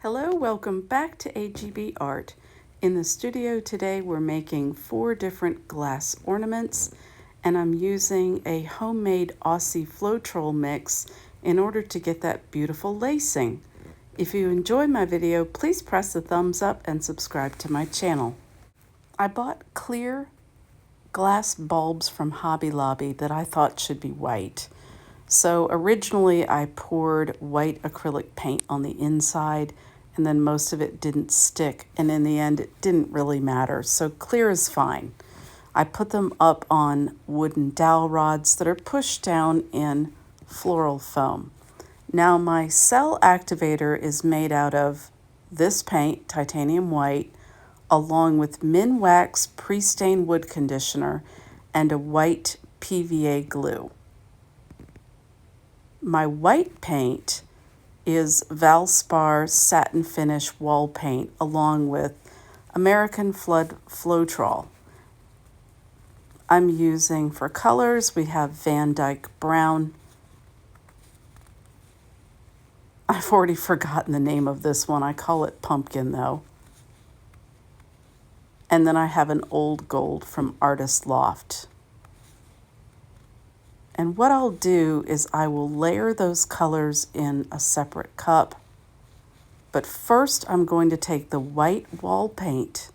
Hello, welcome back to AGB Art. In the studio today we're making 4 different glass ornaments, and I'm using a homemade Aussie Floetrol mix in order to get that beautiful lacing. If you enjoy my video, please press the thumbs up and subscribe to my channel. I bought clear glass bulbs from Hobby Lobby that I thought should be white. So originally I poured white acrylic paint on the inside, and then most of it didn't stick, and in the end it didn't really matter, so clear is fine. I put them up on wooden dowel rods that are pushed down in floral foam. Now my cell activator is made out of this paint, titanium white, along with Minwax pre-stained wood conditioner and a white PVA glue. My white paint is Valspar satin finish wall paint along with American Flood Floetrol. I'm using for colors, we have Van Dyke Brown. I've already forgotten the name of this one. I call it Pumpkin though. And then I have an Old Gold from Artist Loft. And what I'll do is I will layer those colors in a separate cup. But first I'm going to take the white wall paint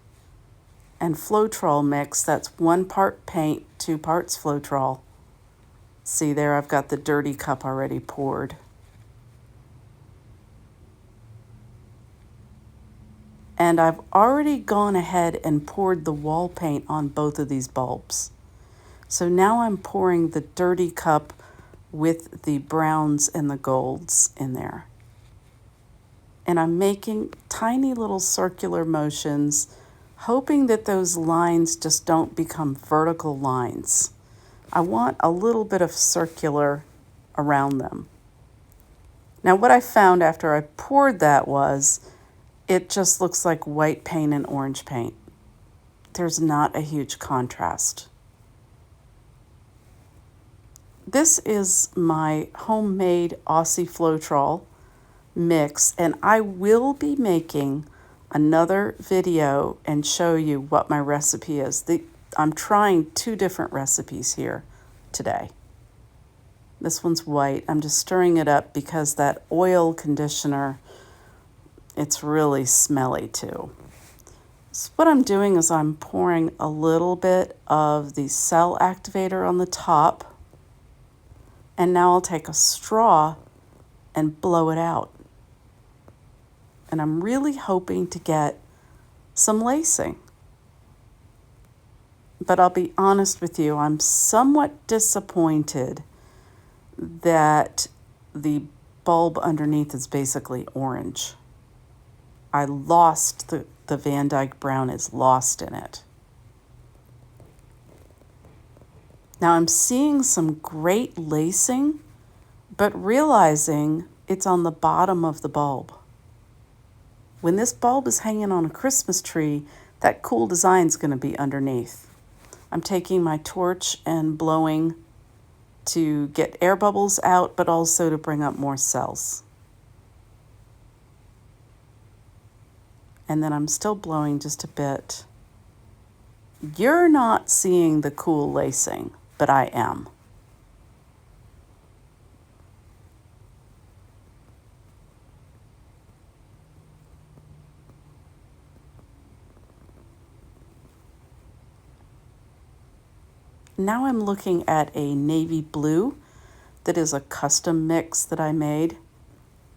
and Floetrol mix. That's 1 part paint, 2 parts Floetrol. See there, I've got the dirty cup already poured. And I've already gone ahead and poured the wall paint on both of these bulbs. So now I'm pouring the dirty cup with the browns and the golds in there. And I'm making tiny little circular motions, hoping that those lines just don't become vertical lines. I want a little bit of circular around them. Now what I found after I poured that was, it just looks like white paint and orange paint. There's not a huge contrast. This is my homemade Aussie Floetrol mix, and I will be making another video and show you what my recipe is. I'm trying 2 different recipes here today. This one's white. I'm just stirring it up because that oil conditioner, it's really smelly too. So what I'm doing is I'm pouring a little bit of the cell activator on the top. And now I'll take a straw and blow it out. And I'm really hoping to get some lacing. But I'll be honest with you, I'm somewhat disappointed that the bulb underneath is basically orange. I lost the Van Dyke Brown is lost in it. Now I'm seeing some great lacing, but realizing it's on the bottom of the bulb. When this bulb is hanging on a Christmas tree, that cool design is going to be underneath. I'm taking my torch and blowing to get air bubbles out, but also to bring up more cells. And then I'm still blowing just a bit. You're not seeing the cool lacing, but I am. Now I'm looking at a navy blue that is a custom mix that I made.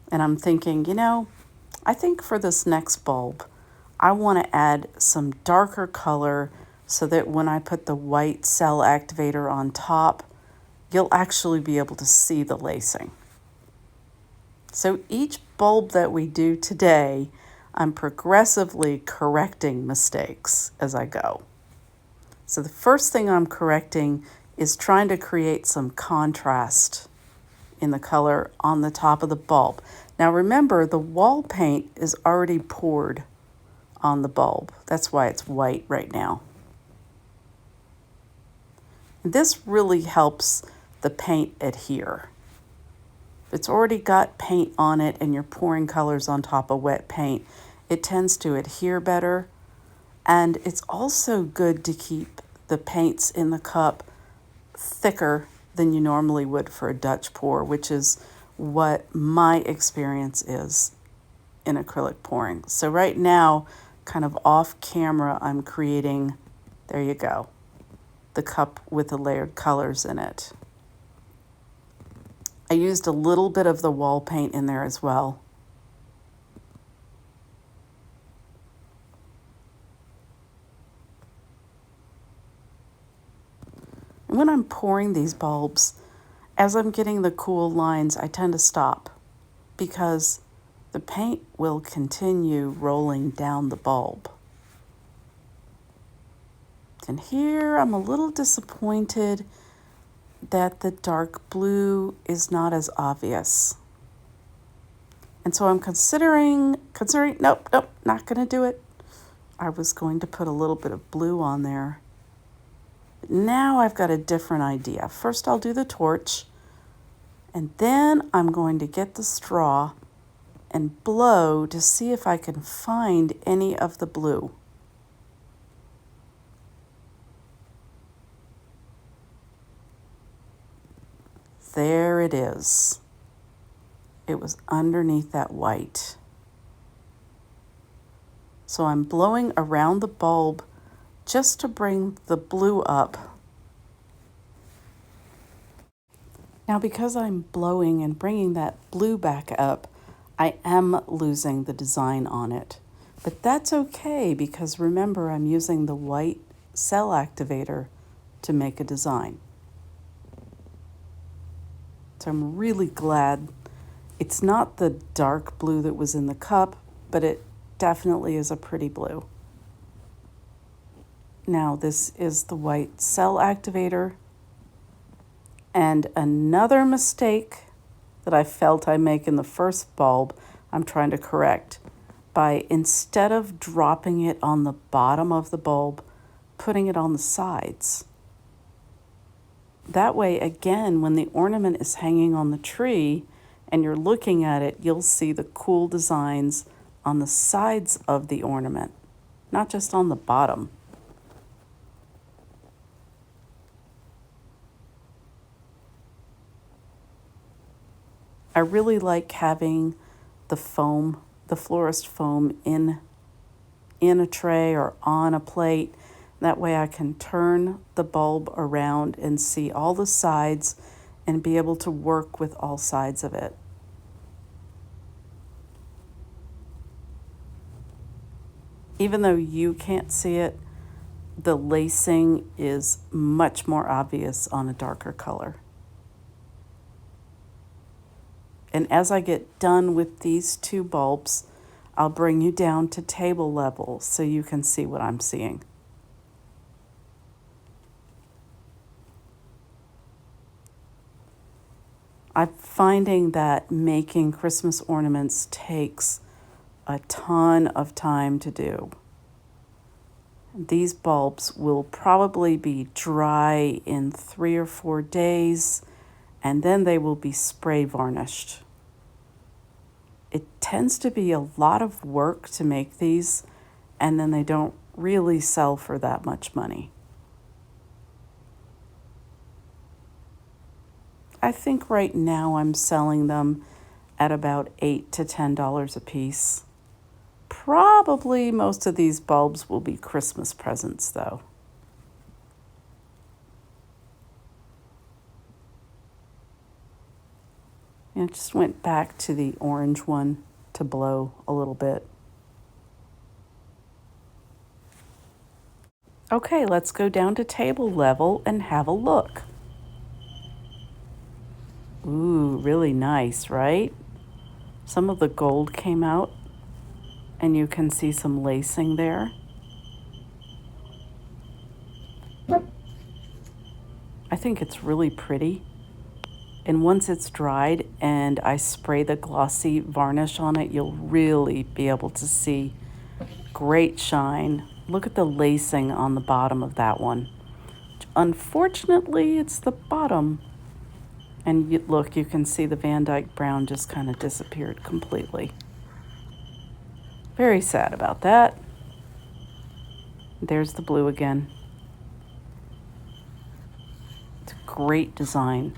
And I'm thinking, I think for this next bulb, I want to add some darker color so that when I put the white cell activator on top, you'll actually be able to see the lacing. So each bulb that we do today, I'm progressively correcting mistakes as I go. So the first thing I'm correcting is trying to create some contrast in the color on the top of the bulb. Now remember, the wall paint is already poured on the bulb. That's why it's white right now. This really helps the paint adhere. If it's already got paint on it and you're pouring colors on top of wet paint, it tends to adhere better. And it's also good to keep the paints in the cup thicker than you normally would for a Dutch pour, which is what my experience is in acrylic pouring. So right now, kind of off camera, I'm creating, there you go, the cup with the layered colors in it. I used a little bit of the wall paint in there as well. And when I'm pouring these bulbs, as I'm getting the cool lines, I tend to stop because the paint will continue rolling down the bulb. And here I'm a little disappointed that the dark blue is not as obvious. And so I'm considering, nope, not gonna do it. I was going to put a little bit of blue on there. Now I've got a different idea. First I'll do the torch, and then I'm going to get the straw and blow to see if I can find any of the blue. There it is. It was underneath that white. So I'm blowing around the bulb just to bring the blue up. Now, because I'm blowing and bringing that blue back up, I am losing the design on it. But that's okay, because remember, I'm using the white cell activator to make a design. So I'm really glad it's not the dark blue that was in the cup, but it definitely is a pretty blue. Now this is the white cell activator. And another mistake that I felt I make in the first bulb, I'm trying to correct by, instead of dropping it on the bottom of the bulb, putting it on the sides. That way, again, when the ornament is hanging on the tree and you're looking at it, you'll see the cool designs on the sides of the ornament, not just on the bottom. I really like having the foam, the florist foam in a tray or on a plate. That way I can turn the bulb around and see all the sides and be able to work with all sides of it. Even though you can't see it, the lacing is much more obvious on a darker color. And as I get done with these two bulbs, I'll bring you down to table level so you can see what I'm seeing. I'm finding that making Christmas ornaments takes a ton of time to do. These bulbs will probably be dry in 3 or 4 days, and then they will be spray varnished. It tends to be a lot of work to make these, and then they don't really sell for that much money. I think right now I'm selling them at about $8 to $10 a piece. Probably most of these bulbs will be Christmas presents, though. And I just went back to the orange one to blow a little bit. Okay, let's go down to table level and have a look. Ooh, really nice, right? Some of the gold came out, and you can see some lacing there. I think it's really pretty. And once it's dried and I spray the glossy varnish on it, you'll really be able to see great shine. Look at the lacing on the bottom of that one. Unfortunately, it's the bottom. And look, you can see the Van Dyke brown just kind of disappeared completely. Very sad about that. There's the blue again. It's a great design.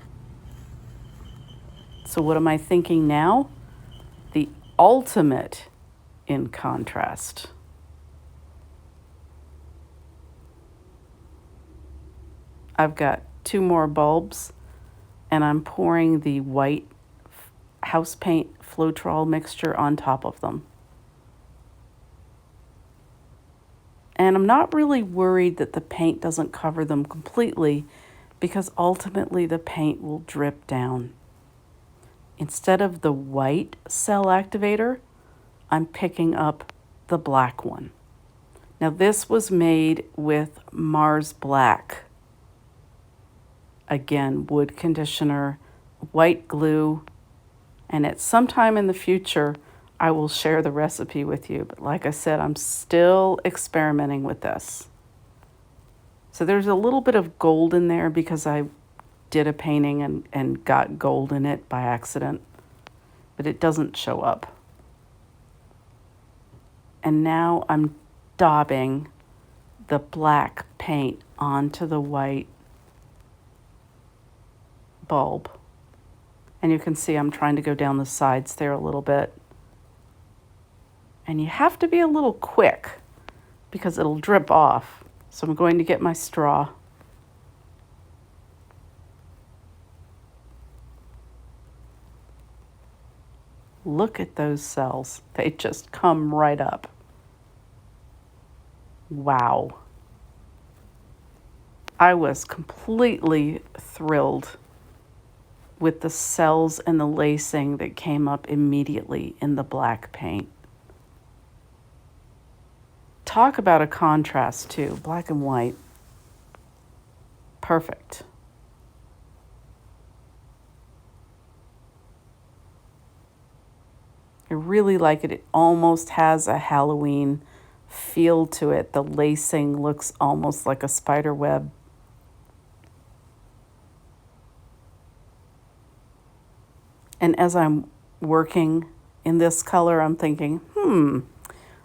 So what am I thinking now? The ultimate in contrast. I've got 2 more bulbs, and I'm pouring the white house paint Floetrol mixture on top of them. And I'm not really worried that the paint doesn't cover them completely, because ultimately the paint will drip down. Instead of the white cell activator, I'm picking up the black one. Now this was made with Mars Black. Again, wood conditioner, white glue, and at some time in the future, I will share the recipe with you. But like I said, I'm still experimenting with this. So there's a little bit of gold in there because I did a painting and got gold in it by accident, but it doesn't show up. And now I'm daubing the black paint onto the white bulb. And you can see I'm trying to go down the sides there a little bit. And you have to be a little quick because it'll drip off. So I'm going to get my straw. Look at those cells. They just come right up. Wow. I was completely thrilled with the cells and the lacing that came up immediately in the black paint. Talk about a contrast too, black and white. Perfect. I really like it. It almost has a Halloween feel to it. The lacing looks almost like a spider web. And as I'm working in this color, I'm thinking,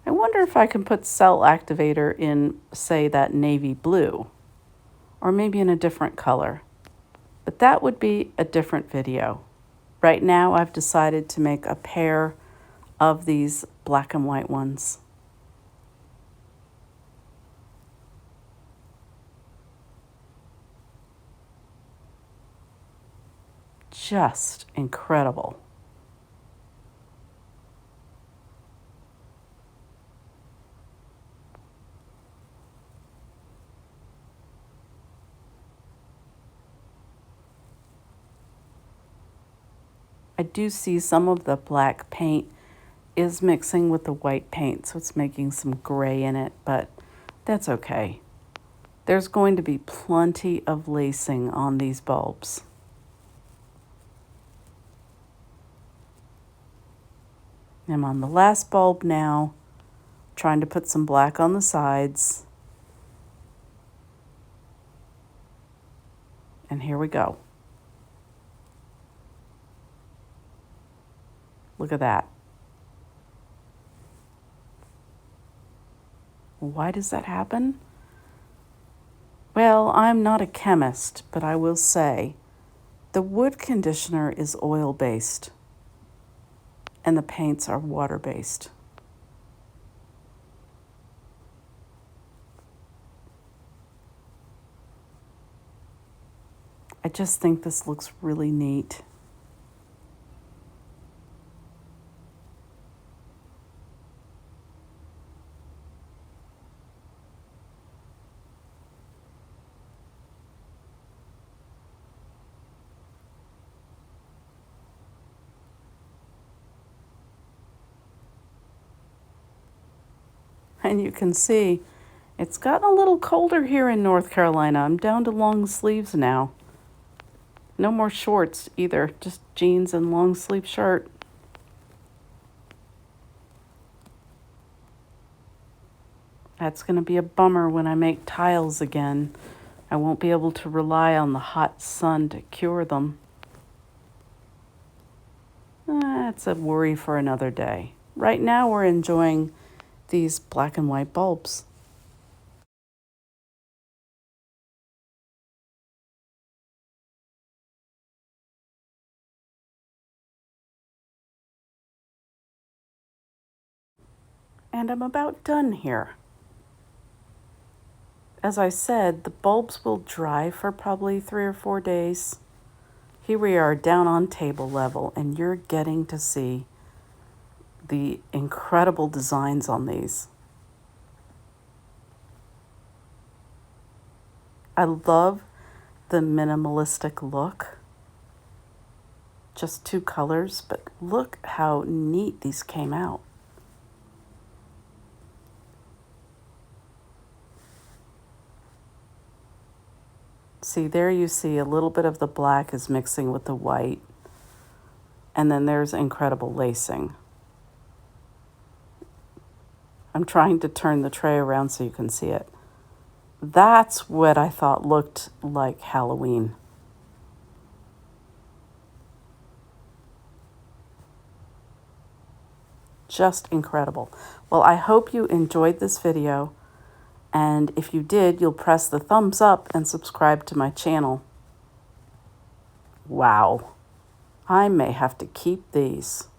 I wonder if I can put cell activator in, say, that navy blue, or maybe in a different color. But that would be a different video. Right now, I've decided to make a pair of these black and white ones. Just incredible. I do see some of the black paint is mixing with the white paint, so it's making some gray in it, but that's okay. There's going to be plenty of lacing on these bulbs. I'm on the last bulb now, trying to put some black on the sides. And here we go. Look at that. Why does that happen? Well, I'm not a chemist, but I will say the wood conditioner is oil-based and the paints are water-based. I just think this looks really neat. And you can see it's gotten a little colder here in North Carolina. I'm down to long sleeves now. No more shorts either, just jeans and long sleeve shirt. That's going to be a bummer when I make tiles again. I won't be able to rely on the hot sun to cure them. that's a worry for another day. Right now we're enjoying these black and white bulbs. And I'm about done here. As I said, the bulbs will dry for probably 3 or 4 days. Here we are down on table level, and you're getting to see the incredible designs on these. I love the minimalistic look. Just 2 colors, but look how neat these came out. See, there you see a little bit of the black is mixing with the white. And then there's incredible lacing. I'm trying to turn the tray around so you can see it. That's what I thought looked like Halloween. Just incredible. Well, I hope you enjoyed this video. And if you did, you'll press the thumbs up and subscribe to my channel. Wow. I may have to keep these.